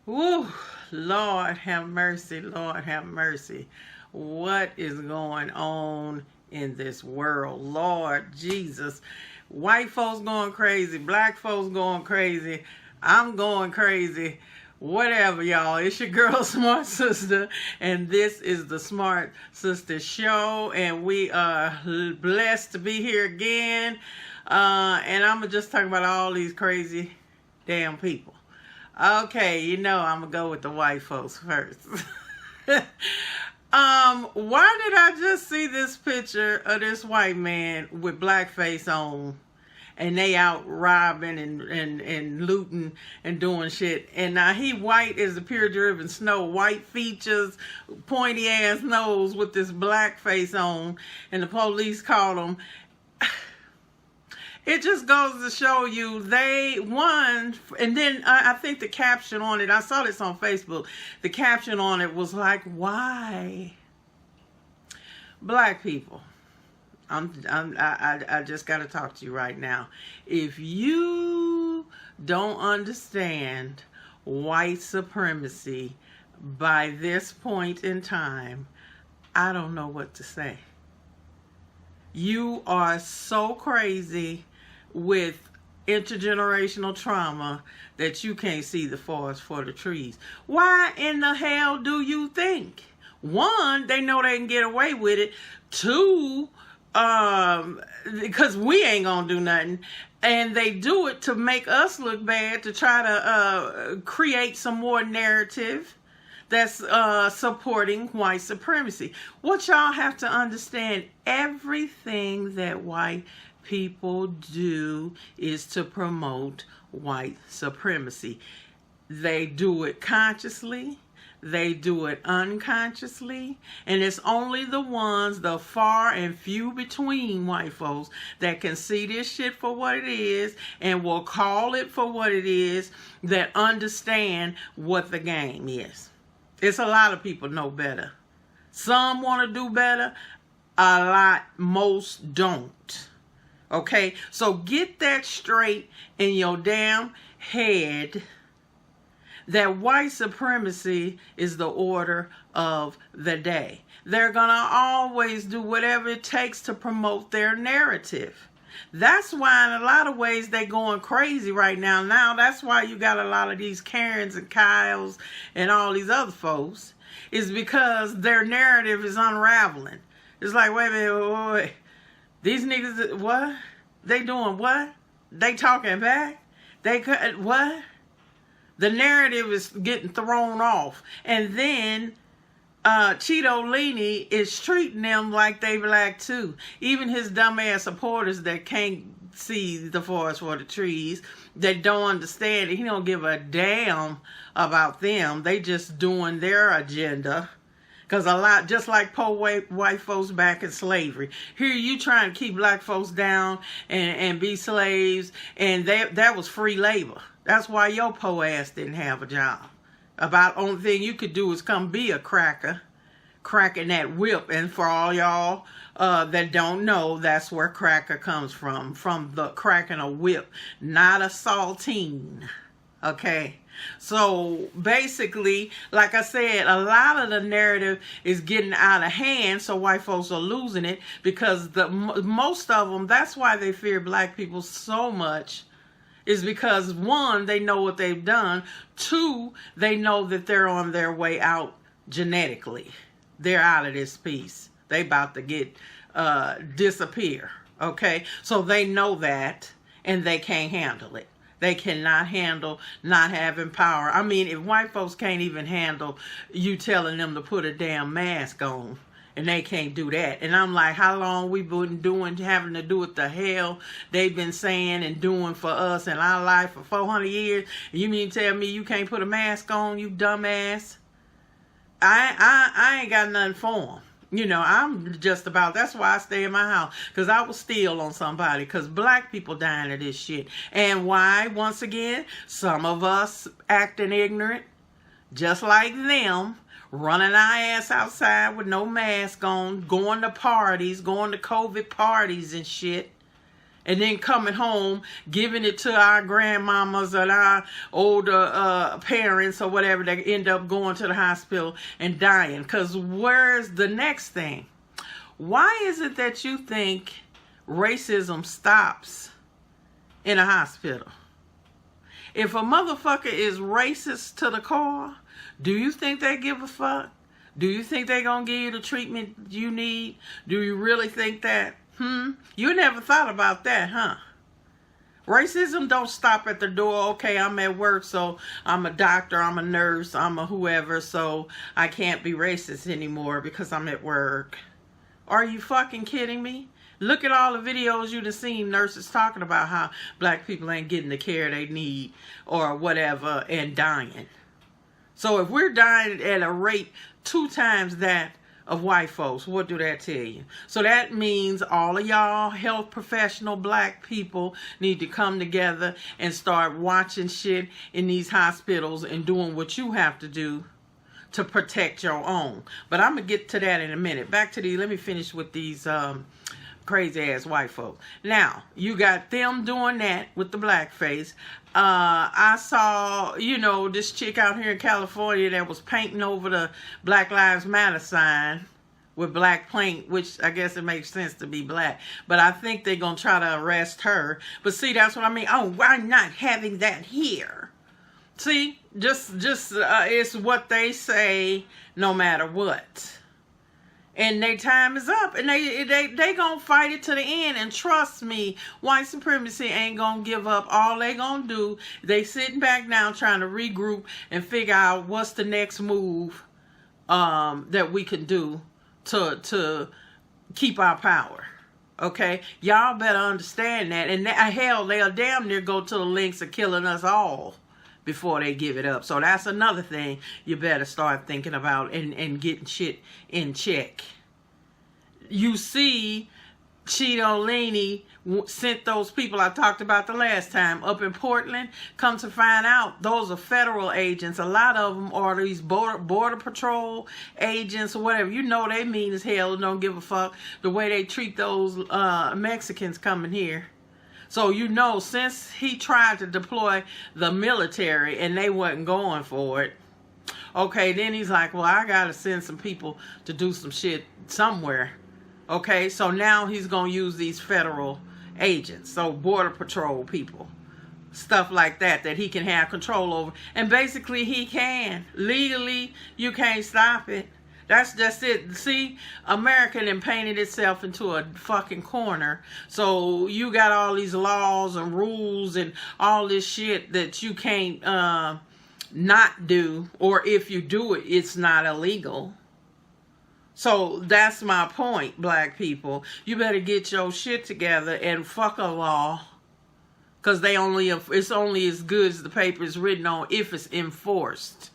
Woo, Lord have mercy, Lord have mercy. What is going on in this world? Lord Jesus. White folks going crazy, black folks going crazy, I'm going crazy. Whatever, y'all. It's your girl, Smartsistah, and this is the Smartsistah Show, and we are blessed to be here again. And I'm going to just talk about all these crazy damn people. Okay, I'm going to go with the white folks first. Why did I just see this picture of this white man with blackface on? And they out robbing and looting and doing shit. And now he white as the pure driven snow. White features, pointy ass nose with this blackface on. And the police called him. It just goes to show you they won. And then I think the caption on it, I saw this on Facebook. The caption on it was like, why? Black people. I just got to talk to you right now. If you don't understand white supremacy by this point in time, I don't know what to say. You are so crazy with intergenerational trauma that you can't see the forest for the trees. Why in the hell do you think? One, they know they can get away with it. Two, because we ain't gonna do nothing, and they do it to make us look bad, to try to create some more narrative that's supporting white supremacy. What y'all have to understand, everything that white people do is to promote white supremacy. They do it consciously. They do it unconsciously, and it's only the ones, the far and few between white folks that can see this shit for what it is and will call it for what it is, that understand what the game is. It's a lot of people know better. Some want to do better, most don't. Okay, so get that straight in your damn head, that white supremacy is the order of the day. They're going to always do whatever it takes to promote their narrative. That's why in a lot of ways they're going crazy right now. That's why you got a lot of these Karens and Kyles and all these other folks, is because their narrative is unraveling. It's like, wait a minute, wait. These niggas, what? They doing what? They talking back? They what? The narrative is getting thrown off. And then Cheeto Leany is treating them like they black too. Even his dumbass supporters that can't see the forest for the trees, that don't understand it. He don't give a damn about them. They just doing their agenda. Because a lot, just like poor white folks back in slavery. Here you trying to keep black folks down and be slaves. And that was free labor. That's why your poor ass didn't have a job. About only thing you could do is come be a cracker, cracking that whip. And for all y'all that don't know, that's where cracker comes from the cracking a whip, not a saltine. Okay, so basically, like I said, a lot of the narrative is getting out of hand, so white folks are losing it, because most of them, that's why they fear black people so much, is because one, they know what they've done. Two, they know that they're on their way out genetically. They're out of this piece. They about to get disappear. Okay, so they know that, and they can't handle it. They cannot handle not having power. I mean, if white folks can't even handle you telling them to put a damn mask on, and they can't do that. And I'm like, how long we been having to do what the hell they've been saying and doing for us in our life for 400 years? And you mean to tell me you can't put a mask on, you dumbass? I ain't got nothing for them. I'm just about, that's why I stay in my house. Because I will steal on somebody. Because black people dying of this shit. And why? Once again, some of us acting ignorant, just like them, running our ass outside with no mask on, going to parties, going to COVID parties and shit. and then coming home, giving it to our grandmamas and our older parents or whatever, that end up going to the hospital and dying. Because where's the next thing? Why is it that you think racism stops in a hospital? If a motherfucker is racist to the core, do you think they give a fuck? Do you think they're going to give you the treatment you need? Do you really think that? You never thought about that, huh? Racism don't stop at the door. Okay, I'm at work, so I'm a doctor, I'm a nurse, I'm a whoever, so I can't be racist anymore because I'm at work. Are you fucking kidding me? Look at all the videos you've seen nurses talking about how black people ain't getting the care they need or whatever and dying. So if we're dying at a rate 2 times that of white folks, what do that tell you? So that means all of y'all health professional black people need to come together and start watching shit in these hospitals and doing what you have to do to protect your own. But I'm going to get to that in a minute. Back to let me finish with these crazy ass white folk. Now, you got them doing that with the blackface. I saw, this chick out here in California that was painting over the Black Lives Matter sign with black paint, which I guess it makes sense to be black. But I think they're going to try to arrest her. But see, that's what I mean. Oh, why not having that here? See, just it's what they say no matter what. And their time is up, and they gonna fight it to the end. And trust me, white supremacy ain't gonna give up. All they gonna do, they sitting back now trying to regroup and figure out what's the next move that we can do to keep our power. Okay, y'all better understand that. And hell, they'll damn near go to the lengths of killing us all before they give it up. So that's another thing you better start thinking about and getting shit in check. You see, Cheeto Leany sent those people I talked about the last time up in Portland. Come to find out, those are federal agents. A lot of them are these border patrol agents or whatever. You know they mean as hell and don't give a fuck the way they treat those Mexicans coming here. So since he tried to deploy the military and they wasn't going for it, okay, then he's like, well, I gotta send some people to do some shit somewhere. Okay, so now he's gonna use these federal agents, so border patrol people, stuff like that he can have control over. And basically he can. Legally, you can't stop it. That's just it. See, America then painted itself into a fucking corner. So you got all these laws and rules and all this shit that you can't not do. Or if you do it, it's not illegal. So that's my point, black people. You better get your shit together and fuck a law. Because it's only as good as the paper is written on if it's enforced.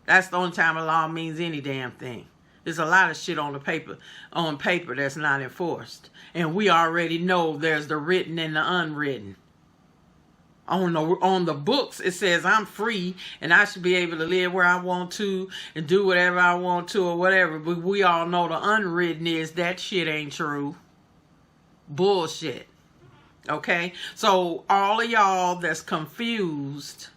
That's the only time a law means any damn thing. There's a lot of shit on paper that's not enforced. And we already know there's the written and the unwritten. On the books, it says I'm free and I should be able to live where I want to and do whatever I want to or whatever. But we all know the unwritten is that shit ain't true. Bullshit. Okay? So all of y'all that's confused,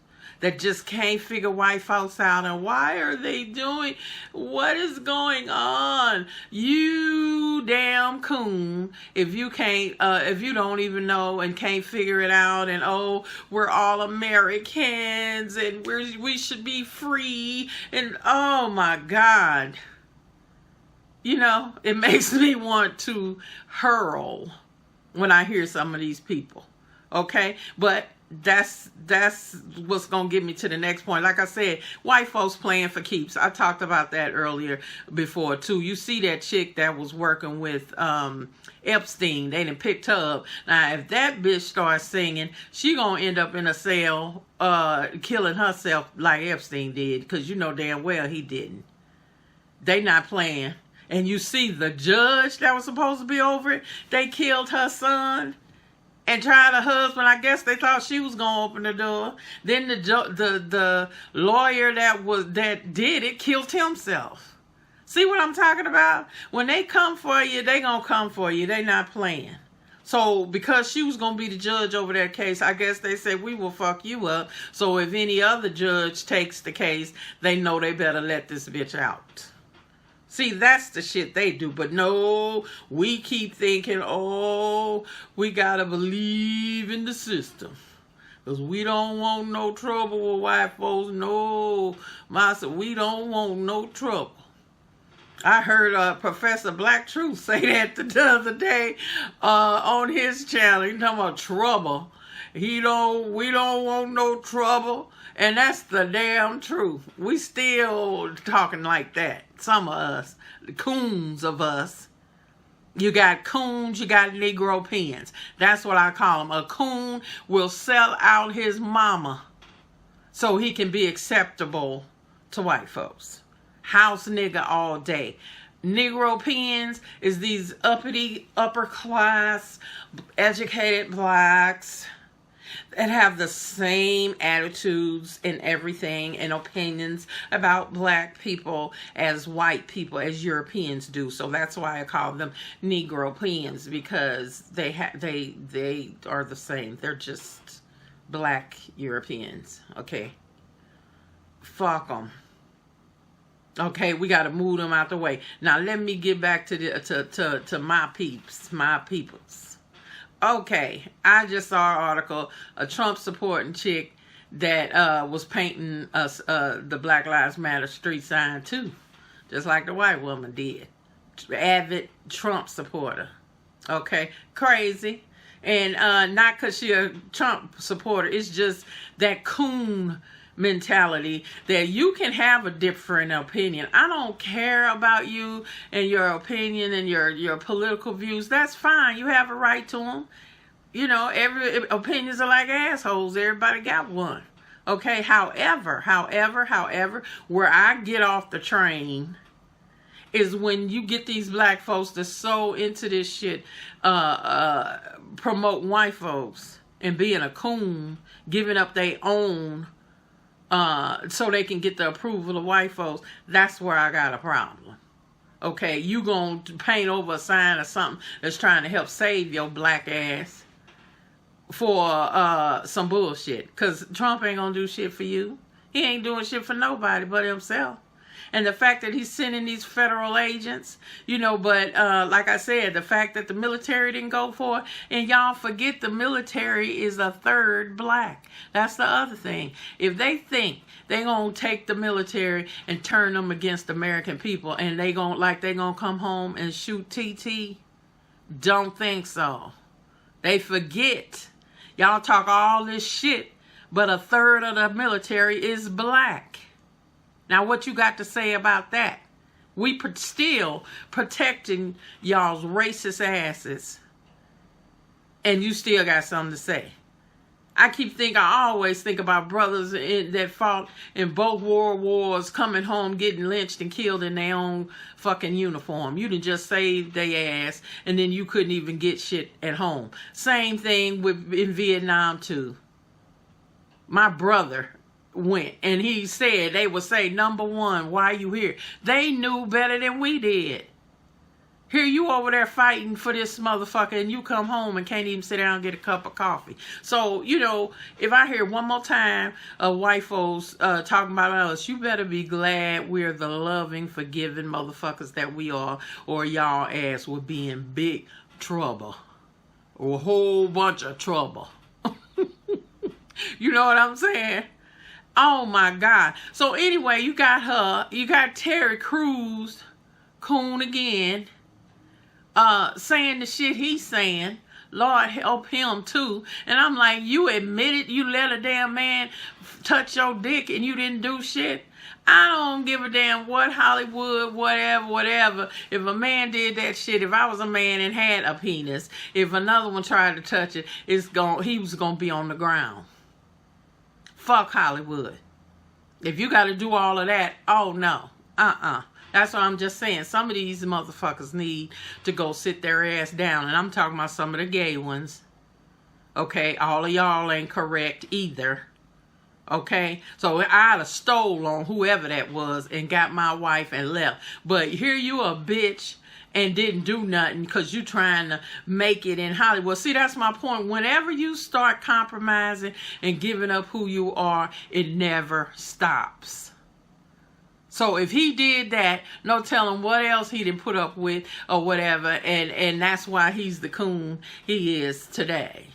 that just can't figure white folks out and why are they doing, what is going on? You damn coon, if you can't, if you don't even know and can't figure it out and we're all Americans and we should be free and oh my God. It makes me want to hurl when I hear some of these people. Okay? But that's what's gonna get me to the next point. Like I said, white folks playing for keeps. I talked about that earlier before too. You see that chick that was working with Epstein, they done picked her up. Now if that bitch starts singing, she gonna end up in a cell killing herself like Epstein did, because damn well he didn't. They not playing. And you see the judge that was supposed to be over it, they killed her son and tried her husband. I guess they thought she was gonna open the door. Then the lawyer that did it killed himself. See what I'm talking about? When they come for you, they gonna come for you. They not playing. So because she was going to be the judge over that case, I guess they said, we will fuck you up. So if any other judge takes the case, they know they better let this bitch out. See, that's the shit they do. But no, we keep thinking, oh, we got to believe in the system. Because we don't want no trouble with white folks. No, we don't want no trouble. I heard Professor Black Truth say that the other day on his channel. He talking about trouble. We don't want no trouble. And that's the damn truth. We still talking like that. Some of us, the coons of us. You got coons, you got Negro pins. That's what I call them. A coon will sell out his mama so he can be acceptable to white folks. House nigga all day. Negro pins is these uppity, upper class, educated blacks that have the same attitudes and everything and opinions about black people as white people, as Europeans do. So that's why I call them Negro pins, because they are the same. They're just black Europeans. Okay, fuck them. Okay, we got to move them out the way. Now let me get back to the to my peeps, my peoples. Okay, I just saw an article, a Trump supporting chick that was painting us the Black Lives Matter street sign too, just like the white woman did. Avid Trump supporter. Okay, crazy. And not because she a Trump supporter, it's just that coon mentality that you can have a different opinion. I don't care about you and your opinion and your political views. That's fine. You have a right to them. You know, every opinions are like assholes. Everybody got one. Okay. However, where I get off the train is when you get these black folks that's so into this shit, promoting white folks and being a coon, giving up their own so they can get the approval of white folks. That's where I got a problem. Okay, you gonna paint over a sign or something that's trying to help save your black ass for some bullshit. Because Trump ain't gonna do shit for you. He ain't doing shit for nobody but himself. And the fact that he's sending these federal agents, you know, but like I said, the fact that the military didn't go for it, and y'all forget the military is a third black. That's the other thing. If they think they gonna take the military and turn them against American people, and they gonna come home and shoot TT, don't think so. They forget. Y'all talk all this shit, but a third of the military is black. Now, what you got to say about that? We still protecting y'all's racist asses, and you still got something to say. I always think about brothers that fought in both world wars coming home getting lynched and killed in their own fucking uniform. You done just saved their ass, and then you couldn't even get shit at home. Same thing in Vietnam too. My brother went, and he said, they would say, number one, why you here? They knew better than we did. Here you over there fighting for this motherfucker, and you come home and can't even sit down and get a cup of coffee. So, you know, if I hear one more time white folks talking about us, you better be glad we're the loving, forgiving motherfuckers that we are, or y'all ass would be in big trouble. Or a whole bunch of trouble. You know what I'm saying? Oh my God. So anyway, you got Terry Crews, coon again, saying the shit he's saying. Lord help him too. And I'm like, you admitted you let a damn man touch your dick and you didn't do shit? I don't give a damn what Hollywood, whatever. If a man did that shit, if I was a man and had a penis, if another one tried to touch it, he was gonna be on the ground. Fuck Hollywood. If you got to do all of that, oh no. That's what I'm just saying. Some of these motherfuckers need to go sit their ass down. And I'm talking about some of the gay ones. Okay? All of y'all ain't correct either. Okay? So I'd have stole on whoever that was and got my wife and left. But here you a bitch and didn't do nothing because you trying to make it in Hollywood. See, that's my point. Whenever you start compromising and giving up who you are, it never stops. So if he did that, no telling what else he didn't put up with or whatever, and that's why he's the coon he is today.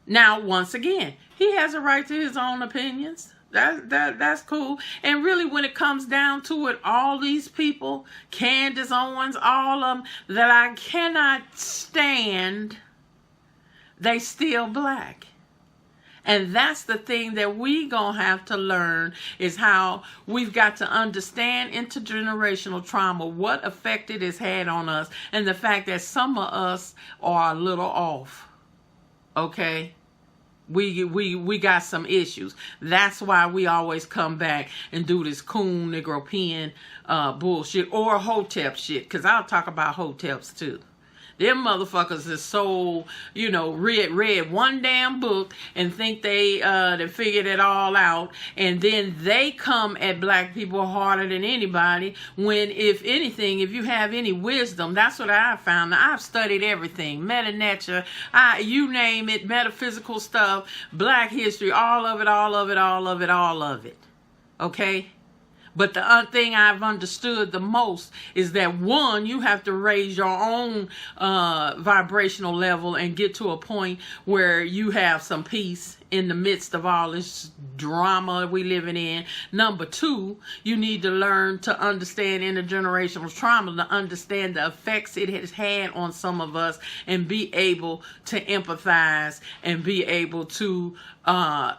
Now, once again, he has a right to his own opinions. That's cool. And really, when it comes down to it, all these people, Candace Owens, all of them that I cannot stand, they still black. And that's the thing that we gonna have to learn, is how we've got to understand intergenerational trauma, what effect it has had on us, and the fact that some of us are a little off. Okay? We got some issues. That's why we always come back and do this coon Negro pen bullshit or hotep shit, because I'll talk about hoteps too. Them motherfuckers is so, read one damn book and think they figured it all out, and then they come at black people harder than anybody, when, if anything, if you have any wisdom, that's what I found. I've studied everything, meta nature, you name it, metaphysical stuff, black history, all of it. Okay? But the thing I've understood the most is that, one, you have to raise your own vibrational level and get to a point where you have some peace in the midst of all this drama we living in. Number two, you need to learn to understand intergenerational trauma, to understand the effects it has had on some of us, and be able to empathize and be able to try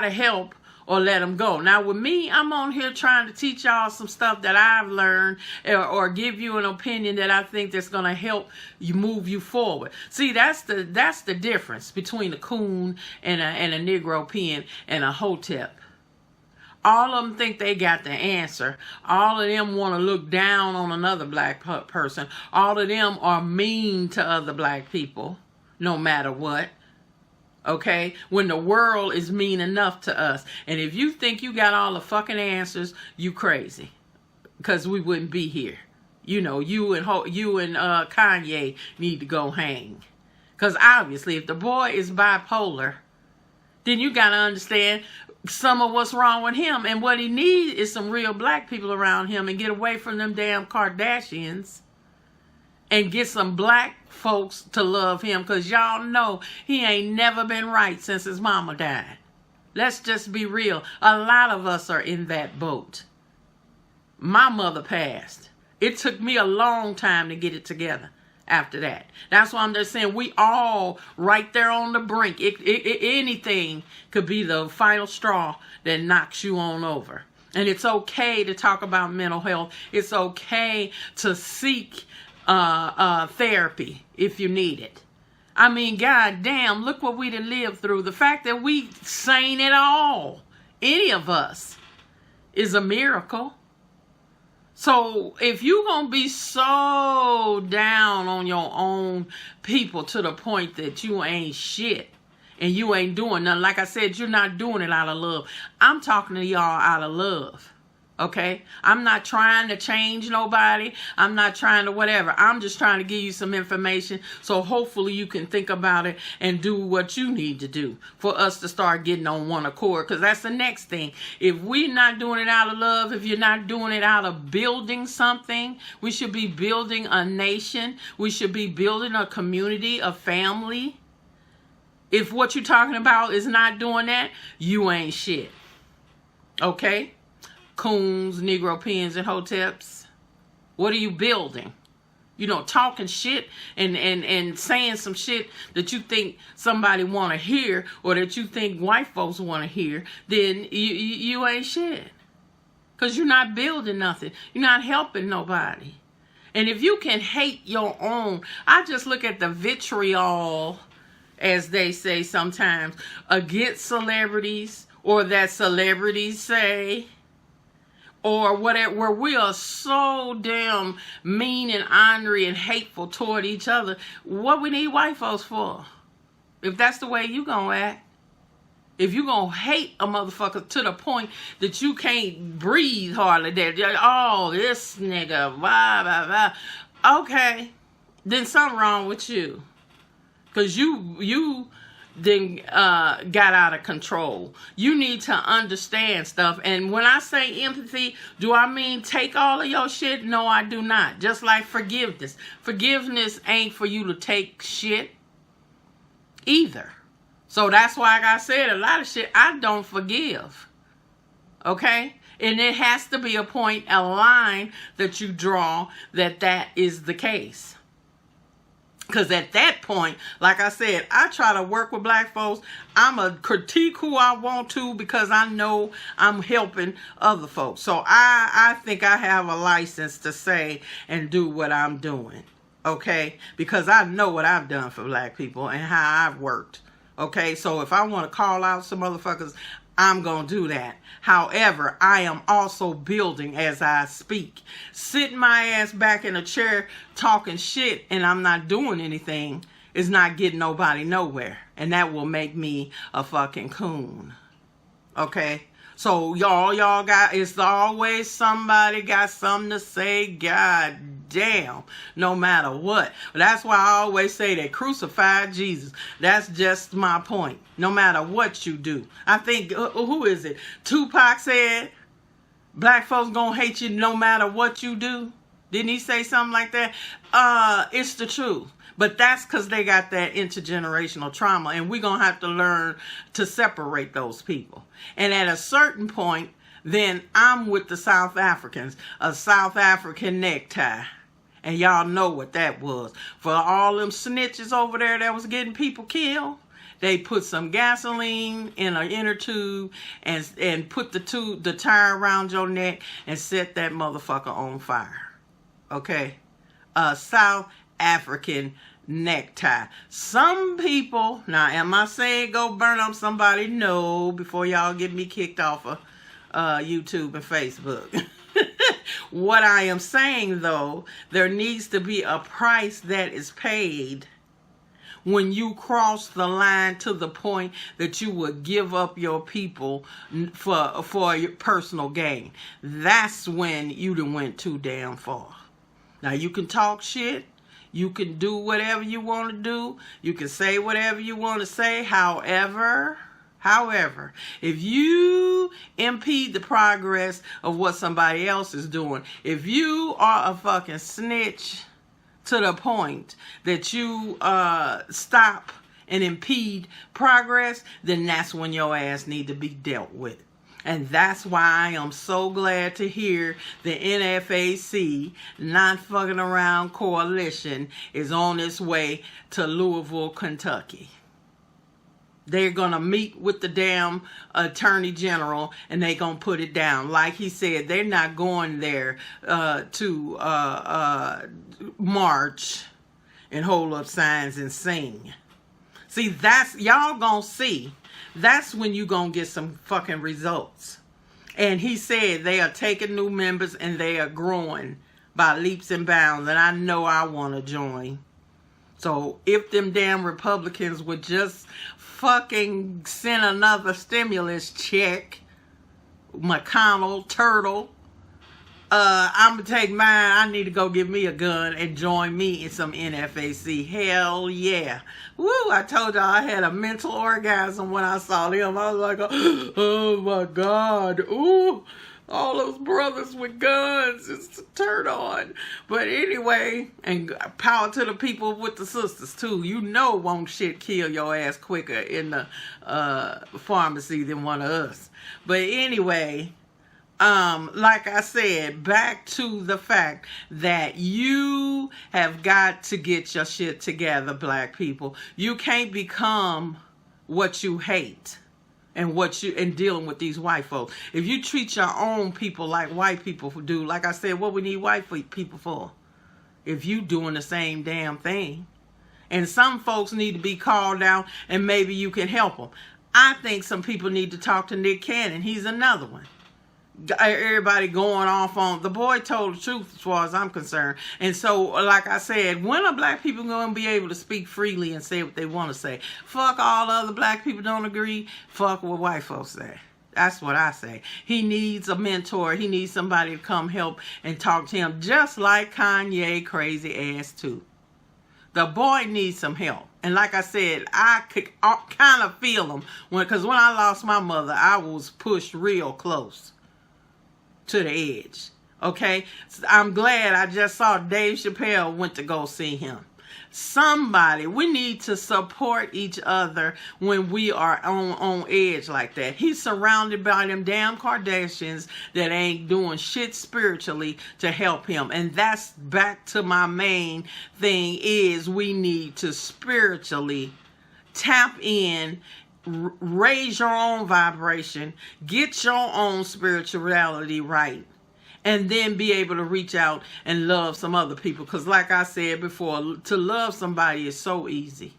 to help or let them go. Now with me, I'm on here trying to teach y'all some stuff that I've learned, or give you an opinion that I think that's going to help you move you forward. See, that's the difference between a coon and a Negro pen and a hotep. All of them think they got the answer. All of them want to look down on another black person. All of them are mean to other black people, no matter what. Okay, when the world is mean enough to us. And if you think you got all the fucking answers, you crazy, because we wouldn't be here. You and Kanye need to go hang, because obviously if the boy is bipolar, then you got to understand some of what's wrong with him, and what he needs is some real black people around him, and get away from them damn Kardashians and get some black folks to love him, because y'all know he ain't never been right since his mama died. Let's just be real. A lot of us are in that boat. My mother passed. It took me a long time to get it together after that. That's why I'm just saying, we all right there on the brink. Anything could be the final straw that knocks you on over. And it's okay to talk about mental health. It's okay to seek therapy if you need it. I mean, goddamn, look what we done lived through. The fact that we sane it all, any of us, is a miracle. So if you gonna be so down on your own people to the point that you ain't shit and you ain't doing nothing, like I said, you're not doing it out of love. I'm talking to y'all out of love. Okay, I'm not trying to change nobody. I'm not trying to whatever. I'm just trying to give you some information, so hopefully you can think about it and do what you need to do for us to start getting on one accord, because that's the next thing. If we're not doing it out of love, if you're not doing it out of building something, we should be building a nation. We should be building a community, a family. If what you're talking about is not doing that, you ain't shit. Okay? Coons, Negro pens, and hoteps. What are you building? Talking shit and saying some shit that you think somebody want to hear, or that you think white folks want to hear, then you ain't shit. Because you're not building nothing. You're not helping nobody. And if you can hate your own, I just look at the vitriol, as they say sometimes, against celebrities, or that celebrities say, or whatever, where we are so damn mean and ornery and hateful toward each other. What we need white folks for? If that's the way you gonna act. If you gonna hate a motherfucker to the point that you can't breathe hardly, that oh, this nigga, blah, blah, blah. Okay, then something wrong with you. Because you then got out of control. You need to understand stuff. And when I say empathy, do I mean take all of your shit? No, I do not. Just like forgiveness. Forgiveness ain't for you to take shit either. So that's why, like I said, a lot of shit I don't forgive. Okay? And it has to be a point, a line that you draw that is the case. Because at that point, like I said, I try to work with black folks. I'm a critique who I want to because I know I'm helping other folks. So I think I have a license to say and do what I'm doing. Okay? Because I know what I've done for black people and how I've worked. Okay? So if I want to call out some motherfuckers, I'm going to do that. However, I am also building as I speak. Sitting my ass back in a chair talking shit and I'm not doing anything is not getting nobody nowhere. And that will make me a fucking coon. Okay? So y'all got, it's always somebody got something to say. God damn. No matter what. That's why I always say they crucified Jesus. That's just my point. No matter what you do. I think, who is it? Tupac said, black folks gonna hate you no matter what you do. Didn't he say something like that? It's the truth. But that's because they got that intergenerational trauma. And we're going to have to learn to separate those people. And at a certain point, then I'm with the South Africans. A South African necktie. And y'all know what that was. For all them snitches over there that was getting people killed, they put some gasoline in an inner tube and put the tire around your neck and set that motherfucker on fire. Okay? South African necktie. Some people, now am I saying go burn up somebody? No, before y'all get me kicked off of YouTube and Facebook. What I am saying though, there needs to be a price that is paid when you cross the line to the point that you would give up your people for your personal gain. That's when you done went too damn far. Now you can talk shit. You can do whatever you want to do. You can say whatever you want to say. However, if you impede the progress of what somebody else is doing, if you are a fucking snitch to the point that you stop and impede progress, then that's when your ass need to be dealt with. And that's why I am so glad to hear the NFAC, Not Fucking Around Coalition, is on its way to Louisville, Kentucky. They're going to meet with the damn attorney general and they're going to put it down. Like he said, they're not going there to march and hold up signs and sing. See, that's, y'all going to see. That's when you gonna get some fucking results. And he said they are taking new members and they are growing by leaps and bounds. And I know I want to join. So if them damn Republicans would just fucking send another stimulus check, McConnell, Turtle, I'm going to take mine. I need to go get me a gun and join me in some NFAC. Hell yeah. Woo, I told y'all I had a mental orgasm when I saw them. I was like, oh my God. Ooh, all those brothers with guns. It's a turn on. But anyway, and power to the people with the sisters too. You know won't shit kill your ass quicker in the pharmacy than one of us. But anyway, like I said, back to the fact that you have got to get your shit together, black people. You can't become what you hate and dealing with these white folks. If you treat your own people like white people do, like I said, what we need white people for? If you doing the same damn thing. And some folks need to be called out and maybe you can help them. I think some people need to talk to Nick Cannon. He's another one. everybody going off on the boy told the truth as far as I'm concerned. And so, like I said, when are black people going to be able to speak freely and say what they want to say? Fuck all other black people don't agree. Fuck what white folks say. That's what I say. He needs a mentor. He needs somebody to come help and talk to him, just like Kanye crazy ass too. The boy needs some help. And like I said, I could kind of feel him because when I lost my mother, I was pushed real close to the edge. Okay, I'm glad I just saw Dave Chappelle went to go see him. Somebody, we need to support each other when we are on edge like that. He's surrounded by them damn Kardashians that ain't doing shit spiritually to help him. And that's back to my main thing is we need to spiritually tap in, raise your own vibration, get your own spirituality right, and then be able to reach out and love some other people. Because like I said before, to love somebody is so easy.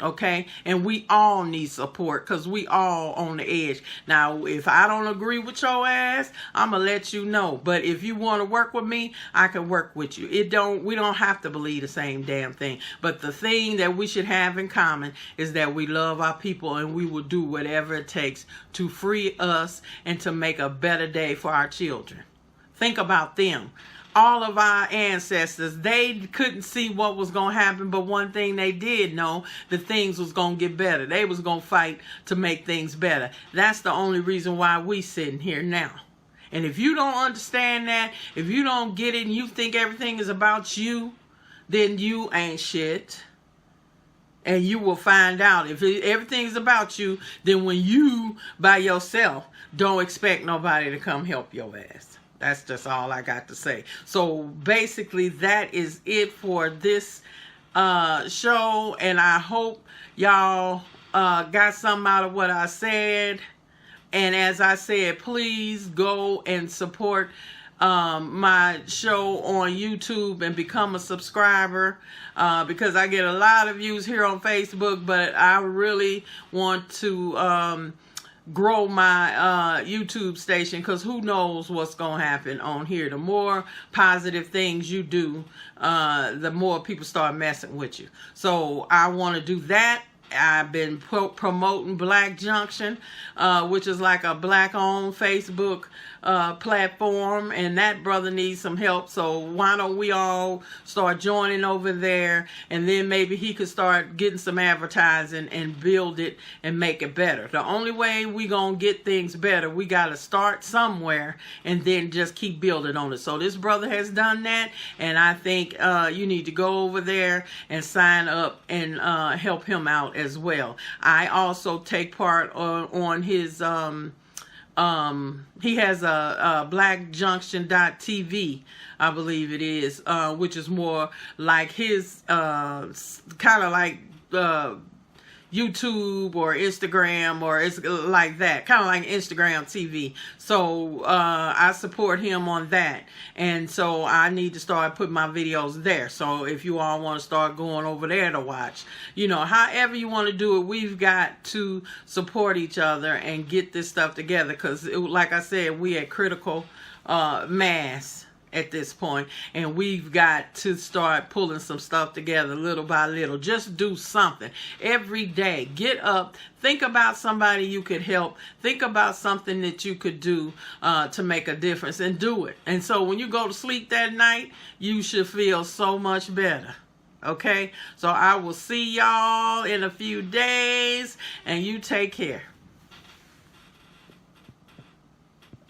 Okay? And we all need support because we all on the edge. Now, if I don't agree with your ass, I'm going to let you know. But if you want to work with me, I can work with you. We don't have to believe the same damn thing. But the thing that we should have in common is that we love our people and we will do whatever it takes to free us and to make a better day for our children. Think about them. All of our ancestors, they couldn't see what was going to happen, but one thing they did know, that things was going to get better. They was going to fight to make things better. That's the only reason why we sitting here now. And if you don't understand that, if you don't get it and you think everything is about you, then you ain't shit. And you will find out. If everything's about you, then when you by yourself, don't expect nobody to come help your ass. That's just all I got to say. So basically, that is it for this show. And I hope y'all got something out of what I said. And as I said, please go and support my show on YouTube and become a subscriber because I get a lot of views here on Facebook, but I really want to grow my YouTube station because who knows what's going to happen on here. The more positive things you do, the more people start messing with you. So I want to do that. I've been promoting Black Junction, which is like a black-owned Facebook platform, and that brother needs some help. So why don't we all start joining over there, and then maybe he could start getting some advertising and build it and make it better. The only way we gonna get things better, we gotta start somewhere and then just keep building on it. So this brother has done that, and I think you need to go over there and sign up and help him out as well. I also take part on his he has a blackjunction.tv, I believe it is, which is more like his kind of like YouTube or Instagram, or it's like that, kind of like Instagram TV. So I support him on that, and so I need to start putting my videos there. So if you all want to start going over there to watch, you know, however you want to do it, we've got to support each other and get this stuff together, because like I said, we at critical mass at this point, and we've got to start pulling some stuff together little by little. Just do something every day. Get up, think about somebody you could help, think about something that you could do to make a difference, and do it. And so when you go to sleep that night, you should feel so much better. Okay, so I will see y'all in a few days, and you take care.